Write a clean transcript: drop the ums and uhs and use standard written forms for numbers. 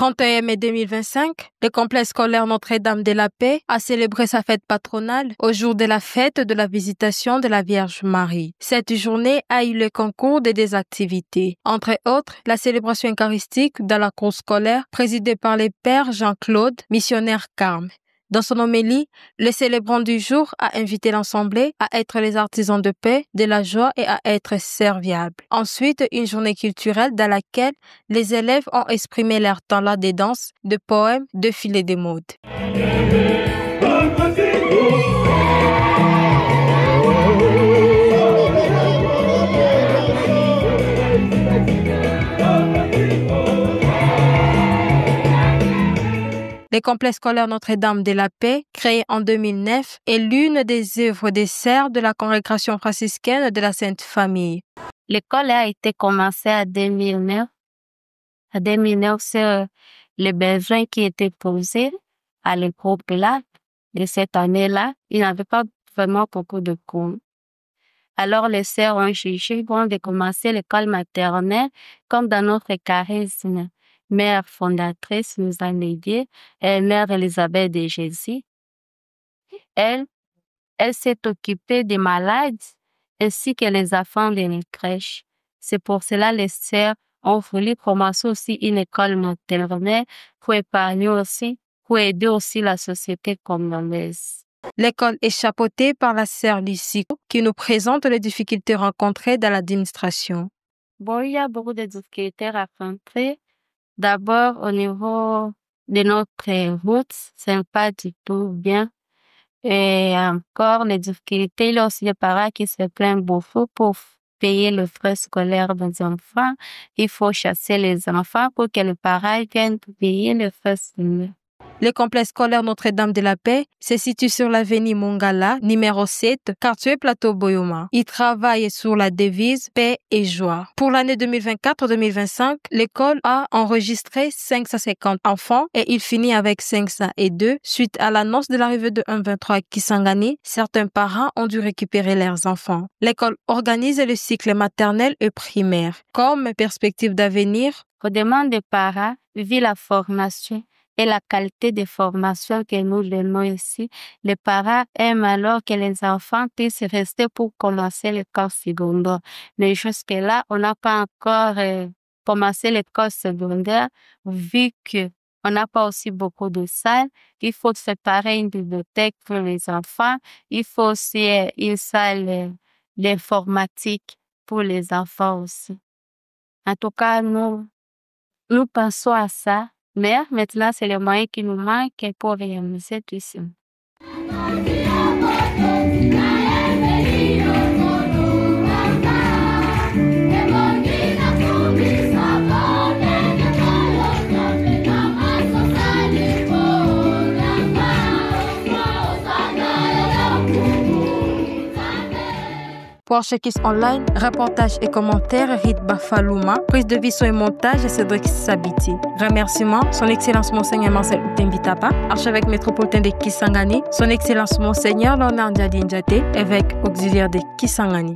31 mai 2025, le complexe scolaire Notre-Dame de la Paix a célébré sa fête patronale au jour de la fête de la Visitation de la Vierge Marie. Cette journée a eu le concours de des activités, entre autres la célébration eucharistique dans la cour scolaire présidée par le père Jean-Claude, missionnaire Carme. Dans son homélie, le célébrant du jour a invité l'Assemblée à être les artisans de paix, de la joie et à être serviables. Ensuite, une journée culturelle dans laquelle les élèves ont exprimé leur talent de danse, de poèmes, de filets de mode. Le complexe scolaire Notre-Dame de la Paix, créé en 2009, est l'une des œuvres des sœurs de la congrégation franciscaine de la Sainte Famille. L'école a été commencée en 2009. En 2009, c'est le besoin qui était posé à l'époque là, de cette année-là. Il n'y avait pas vraiment beaucoup de cours. Alors, les sœurs ont jugé bon de commencer l'école maternelle comme dans notre charisme. Mère fondatrice nous a aidés, Mère Élisabeth de Jésus. Elle s'est occupée des malades ainsi que les enfants de la crèche. C'est pour cela que les sœurs ont voulu commencer aussi une école maternelle pour épargner aussi, pour aider aussi la société congolaise. L'école est chapeautée par la sœur Lucie qui nous présente les difficultés rencontrées dans l'administration. Bon, il y a beaucoup de difficultés rencontrées. D'abord, au niveau de notre route, c'est pas du tout bien. Et encore, les difficultés, il y a aussi les parents qui se plaignent beaucoup pour payer le frais scolaire des enfants. Il faut chasser les enfants pour que les parents viennent payer le frais scolaire. Le complexe scolaire Notre-Dame de la Paix se situe sur l'avenue Mongala, numéro 7, quartier Plateau Boyoma. Il travaille sur la devise paix et joie. Pour l'année 2024-2025, l'école a enregistré 550 enfants et il finit avec 502. Suite à l'annonce de l'arrivée de 123 Kisangani, certains parents ont dû récupérer leurs enfants. L'école organise le cycle maternel et primaire. Comme perspective d'avenir, aux demandes des parents, vu la formation et la qualité de formation que nous donnons ici, les parents aiment alors que les enfants puissent rester pour commencer l'école secondaire. Mais jusque-là, on n'a pas encore commencé l'école secondaire vu que on n'a pas aussi beaucoup de salles. Il faut préparer une bibliothèque pour les enfants. Il faut aussi une salle d'informatique pour les enfants aussi. En tout cas, nous pensons à ça. Mais maintenant, c'est le moyen qui nous manque pour réaliser tout ça. Pour Archekis Online, reportage et commentaires Rit Bafalouma, prise de vision et montage Cédric Sabiti. Remerciements, Son Excellence Monseigneur Marcel Outem-Bitapa, archevêque métropolitain de Kisangani, Son Excellence Monseigneur Leonard Ndiadi Ndiaté, évêque auxiliaire de Kisangani.